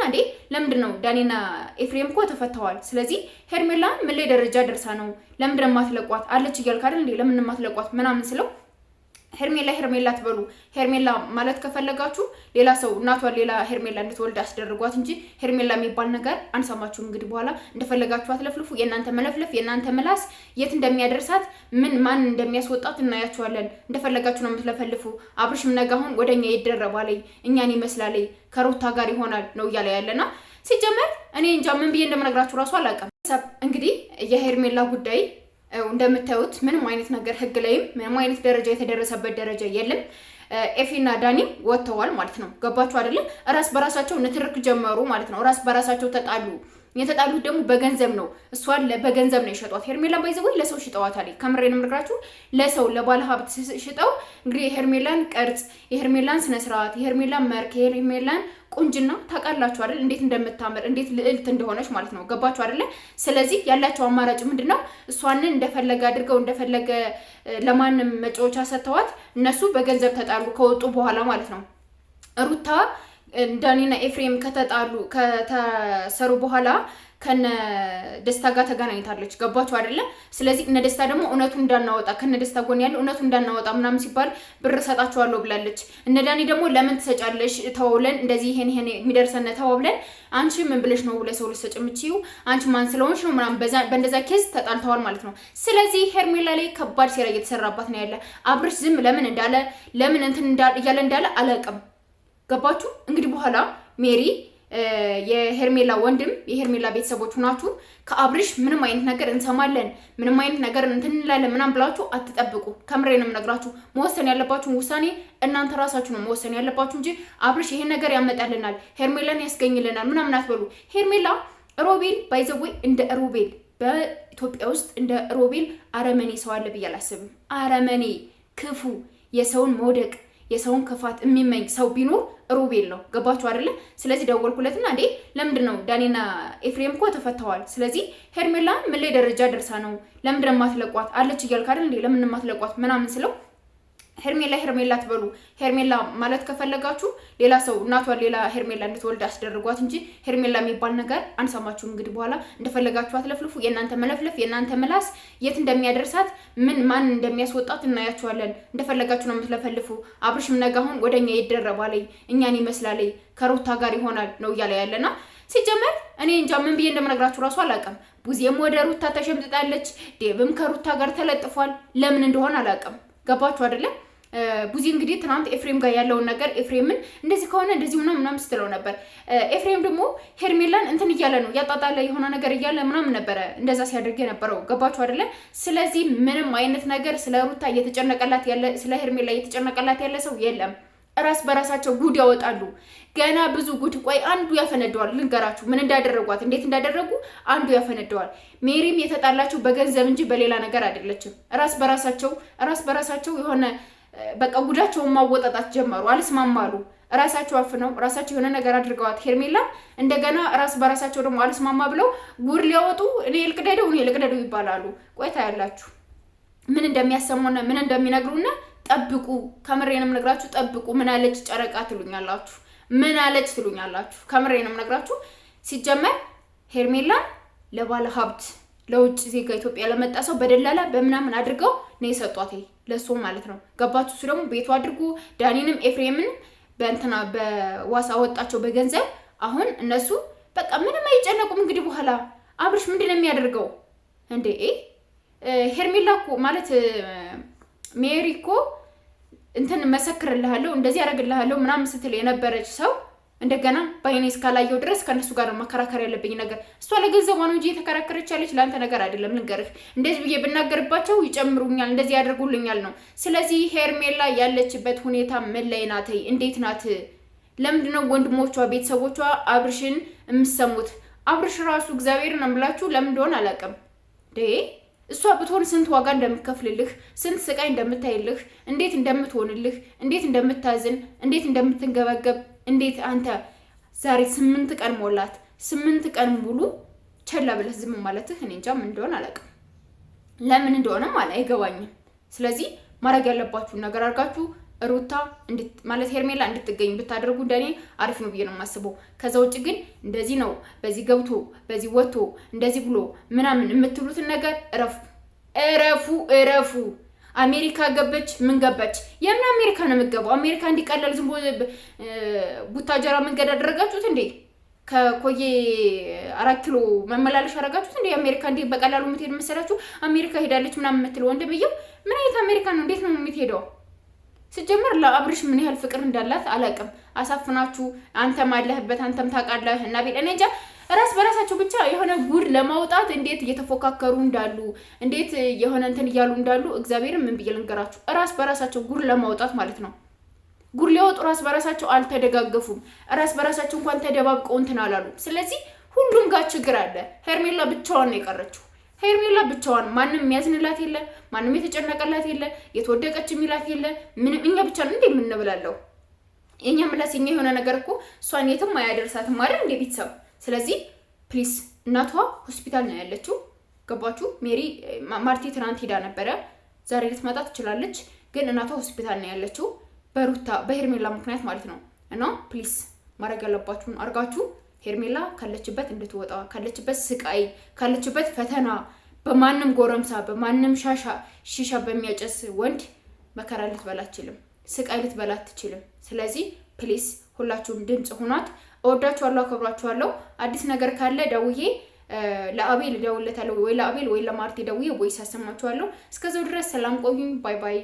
እንዴ ለምንድነው ዳኒና ኤፍሬም እኮ ተፈተዋል ስለዚህ ሄርሜላ ምን ላይ ደረጃ ደርሳ ነው ለምንድነው ማትለቋት አለች ይያልካ አይደል እንዴ ለምን ማትለቋት ምናምን ስለው ሄርሜላ ትበሉ ሄርሜላ ማለት ከፈለጋችሁ ሌላ ሰው እናቷን ሌላ ሄርሜላ እንድትወልድ አስደርጓት እንጂ ሄርሜላ የሚባል ነገር አንሰማችሁ እንግዲህ በኋላ እንደፈለጋችሁ አትለፍልፉ የናንተ መለፍለፍ የናንተ ምላስ የት እንደሚያደርሳት ምን ማን እንደሚያስወጣት እናያችኋለን እንደፈለጋችሁ ነው የምትለፈልፉ አብርሽም ነገሁን ወደኛ ይደረባል እኛን ይመስላል ከሩታ ጋር ይሆናል ነው እያለ ያለና ሲጀመር እኔ እንጃ ምን ብዬ እንደምነግራችሁ ራሱ አላውቅም እንግዲህ የሄርሜላ ጉዳይ እንደምታዩት ምንም አይነት ነገር ህግ ላይም ምንም አይነት ደረጃ የተደረሰበት ደረጃ የለም ኤፊና ዳኒ ወጥተዋል ማለት ነው ገባችሁ አይደለ ራስ በራሳቸው ንትርክ ጀመሩ ማለት ነው ራስ በራሳቸው ተጣሉ የተጣሉት ደግሞ በገንዘብ ነው እሷን በገንዘብ ነው የሸጧት ሄርሜላ ባይዘው ለሰው ሽጠዋታል ከምሬንም ነግራችሁ ለሰው ለባለ ሀብት ሽጠው እንግዲህ ሄርሜላን ቅርጽ የሄርሜላን ስነ ስርዓት የሄርሜላን መልክ የሄርሜላን ቁንጅና ታውቃላችሁ አይደል እንዴት እንደምታምር እንዴት ልዕልት እንደሆነች ማለት ነው ገባችሁ አይደለ ስለዚህ ያላቸው አማራጭ ምንድነው እሷን እንደፈለገ አድርገው እንደፈለገ ለማንም መጫወቻ ሰጥተዋት እነሱ በገንዘብ ተጣሉ ከወጡ በኋላ ማለት ነው ሩታ ዳኒና ኤፍሬም ከተሰሩ በኋላ ከነ ደስታ ጋር ተገናኝታለች ገባችሁ አይደለ ስለዚህ እነ ደስታ ደግሞ እውነቱን እንዳናወጣ ከነ ደስታ ጎን ያለው እውነቱን እንዳናወጣ ምናምን ሲባል ብር ሰጣቸዋለሁ ብላለች እነ ዳኒ ደግሞ ለምን ትሰጫለሽ ተወውለን እንደዚህ ይሄን የሚደርሰነ ተወውለን አንቺ ምን ብለሽ ነው ለሰው ልሰጭምጪው አንቺ ማን ስለሆንሽ ነው ምናምን በእንደዛ ኬዝ ተጣልተዋል ማለት ነው ስለዚህ ሄርሜላ ላይ ከባድ ሴራ እየተሰራባት ነው ያለ አብርሽ ዝም ለምን እንዳለ ለምን እንትን እንዳለ አላውቅም ገባችሁ እንግዲህ በኋላ ሜሪ የሄርሜላ ወንድም የሄርሜላ ቤተሰቦች ሆናችሁ ከአብርሽ ምንም አይነት ነገር እንሰማለን ምንም አይነት ነገር እንትን እንላለን ምናምን ብላችሁ አትጠብቁ ከምሬንም ነግራችሁ መወሰን ያለባችሁ ውሳኔ እናንተ ራሳችሁ ነው መወሰን ያለባችሁ እንጂ አብርሽ ይሄን ነገር ያመጣልናል ሄርሜላን ያስገኝልናል ምናምን አትበሉ ሄርሜላ ሮቤል ባይዘው እንደ ሮቤል በኢትዮጵያ ውስጥ እንደ ሮቤል አረመኔ ሰው አለ ብዬ አላስብም አረመኔ ክፉ የሰውን መውደቅ የሰውን ክፋት የሚመኝ ሰው ቢኖር ሮቤል ነው ገባችሁ አይደለ ስለዚህ ደወልኩለትና እንዴ ለምንድነው ዳኒና ኤፍሬም እኮ ተፈተዋል ስለዚህ ሄርሜላ ምን ላይ ደረጃ ደርሳ ነው ለምንድነው ማትለቋት አለች ይያልካ አይደል እንዴ ለምን ማትለቋት ምናምን ስለው ሄርሜላ ትበሉ ሄርሜላ ማለት ከፈለጋችሁ ሌላ ሰው እናቷን ሌላ ሄርሜላ እንድትወልድ አስደርጓት እንጂ ሄርሜላ የሚባል ነገር አንሰማችሁ እንግዲህ በኋላ እንደፈለጋችሁ አትለፍልፉ የናንተ መለፍለፍ የናንተ ምላስ የት እንደሚያደርሳት ምን ማን እንደሚያስወጣት እናያችኋለን እንደፈለጋችሁ ነው የምትለፈልፉ አብርሽም ነገሁን ወደኛ ይደረባል እኛን ይመስላል ከሩታ ጋር ይሆናል ነው እያለ ያለና ሲጀመር እኔ እንጃ ምን ብዬ እንደምነግራችሁ ራሱ አላውቅም ቡዜም ወደ ሩታ ተሸምጥጣለች ዴብም ከሩታ ጋር ተለጥፏል ለምን እንደሆነ አላውቅም ገባችሁ አይደለ ቡዚ እንግዲህ ትናንት ኤፍሬም ጋር ያለውን ነገር ኤፍሬምን እንደዚህ ከሆነ እንደዚህ ምናምን ስትለው ነበር ኤፍሬም ደግሞ ሄርሜላን እንትን እያለ ነው ያጣጣለ የሆነ ነገር እያለ ምናምን ነበር እንደዛ ሲያደርግ የነበረው ገባችሁ አይደለ ስለዚህ ምንም አይነት ነገር ስለ ሩታ እየተጨነቀላት ያለ ስለ ሄርሜላ እየተጨነቀላት ያለ ሰው የለም ራስ በራሳቸው ጉድ ያወጣሉ ገና ብዙ ጉድ ቆይ አንዱ ያፈነደዋል ልንገራችሁ ምን እንዳደረጓት እንዴት እንዳደረጉ አንዱ ያፈነደዋል ሜሪም የተጣላችሁ በገንዘብ እንጂ በሌላ ነገር አይደለችም ራስ በራሳቸው የሆነ በቃ ጉዳቸውን ማወጣጣት ጀመሩ አልስማማሉ ራሳቸው አፍነው ራሳቸው የሆነ ነገር አድርገዋት ሄርሜላ እንደገና ራስ በራሳቸው ደግሞ አልስማማ ብለው ጉድ ሊያወጡ እኔ ልቅደደው ይባላሉ ቆይታ ያላችሁ ምን እንደሚያሰሙና ምን እንደሚነግሩና ጠብቁ ከምሬንም ነግራችሁ ጠብቁ ምን አለች ጨረቃ ትሉኛላችሁ ከምሬንም ነግራችሁ ሲጀመር ሄርሜላ ለባለ ሀብት ለውጭ ዜጋ ኢትዮጵያ ለመጣ ሰው በደላላ በመናምን አድርገው ነው የሰጧት ለሱ ማለት ነው ገባችሁ እሱ ደግሞ ቤቱ አድርጉ ዳኒንም ኤፍሬምን በእንትና በዋሳ ወጣቸው በገንዘብ አሁን እነሱ በቃ ምንም አይጨነቁም እንግዲህ በኋላ አብርሽ ምንድነው የሚያደርገው እንዴ ሄርሜላ እኮ ማለት ሜሪ እኮ እንትን መሰክርልሃለሁ እንደዚህ ያደርግልሃለሁ ምናምን ስትል የነበረች ሰው እንደገና ባይኔ እስካላየው ድረስ ከነሱ ጋር መከራከር ያለብኝ ነገር እሷ ለገንዘቧ ነው እንጂ የተከራከረች ያለች ላንተ ነገር አይደለም ልንገርህ እንደዚህ ብዬ ብናገርባቸው ይጨምሩኛል እንደዚህ ያደርጉልኛል ነው ስለዚህ ሄርሜላ ያለችበት ሁኔታ ምን ላይ ናት እንዴት ናት ለምንድነው ወንድሞቿ ቤተሰቦቿ አብርሽን የምሰሙት አብርሽ ራሱ እግዚአብሔርን አምላችሁ ለምን እንደሆነ አላውቅም እሷ ብትሆን ስንት ዋጋ እንደምትከፍልልህ ስንት ስቃይ እንደምታይልህ እንዴት እንደምትሆንልህ እንዴት እንደምታዝን እንዴት እንደምትንገበገብ እንዴት አንተ ዛሬ 8 ቀን ሞላት 8 ቀን ሙሉ ቸላ ብለህ ዝም ማለትህ እኔ እንጃ ምን እንደሆነ አላውቅም ለምን እንደሆነ አይገባኝም ስለዚህ ማድረግ ያለባችሁ ነገር አድርጋችሁ ሩታ ማለት ሄርሜላ እንድትገኝ ብታደርጉ እንደኔ አሪፍ ነው ብዬ ነው የማስበው። ከዛ ውጭ ግን እንደዚህ ነው በዚህ ገብቶ በዚህ ወጥቶ እንደዚህ ብሎ ምናምን የምትሉትን ነገር እረፉ። አሜሪካ ገበች ምን ገበች? የምን አሜሪካ ነው የምትገባው? አሜሪካ እንዲቀለል ዝም ብሎ ቡታጀራ መንገድ አደረጋችሁት እንዴ? ከኮዬ 4 ኪሎ መመላለሽ አደረጋችሁት እንዴ? አሜሪካ እንዴ በቀላሉ የምትሄድ መሰላችሁ? አሜሪካ ሄዳለች ምናምን የምትለው ወንድምየው ምን አይነት አሜሪካ ነው? እንዴት ነው የምትሄደው? ሲጀመር ለአብርሽ ምን ያህል ፍቅር እንዳላት አላውቅም። አሳፍናችሁ አንተም አለህበት አንተም ታውቃለህ እና ቤት እኔ እንጃ ራስ በራሳቸው ብቻ የሆነ ጉድ ለማውጣት እንዴት እየተፎካከሩ እንዳሉ እንዴት የሆነ እንትን እያሉ እንዳሉ እግዚአብሔርን ምን ብዬ ልንገራችሁ። ራስ በራሳቸው ጉድ ለማውጣት ማለት ነው። ጉድ ሊያወጡ ራስ በራሳቸው አልተደጋገፉም። ራስ በራሳቸው እንኳን ተደባብቀው እንትን አላሉ። ስለዚህ ሁሉም ጋር ችግር አለ። ሄርሜላ ብቻዋን ነው የቀረችው። ሄርሜላ ብቻዋን ማንም የሚያዝንላት የለ፣ ማንም የተጨነቀላት የለ፣ የተወደቀች የሚላት የለ። ምንም እኛ ብቻ ነው እንዴ የምንብላለው? የኛ ምላስ የኛ የሆነ ነገር እኮ እሷን የትም አያደርሳትም አይደል እንዴ ቤተሰብ? ስለዚህ ፕሊስ እናቷ ሆስፒታል ነው ያለችው። ገባችሁ? ማርቲ ትናንት ሄዳ ነበረ፣ ዛሬ ልትመጣ ትችላለች። ግን እናቷ ሆስፒታል ነው ያለችው በሄርሜላ ምክንያት ማለት ነው። እና ፕሊስ ማድረግ ያለባችሁን አርጋችሁ ሄርሜላ ካለችበት እንድትወጣ ካለችበት ስቃይ ካለችበት ፈተና በማንም ጎረምሳ በማንም ሺሻ በሚያጨስ ወንድ መከራ ልትበላ አትችልም፣ ስቃይ ልትበላ አትችልም። ስለዚህ ፕሊስ ሁላችሁም ድምጽ ሁኗት። እወዳችኋለሁ፣ አከብራችኋለሁ። አዲስ ነገር ካለ ደውዬ ለአቤል ደውለታለሁ፣ ወይ ለአቤል ወይ ለማርቲ ደውዬ ወይ ሳሰማችኋለሁ። እስከዛው ድረስ ሰላም ቆዩኝ። ባይ ባይ።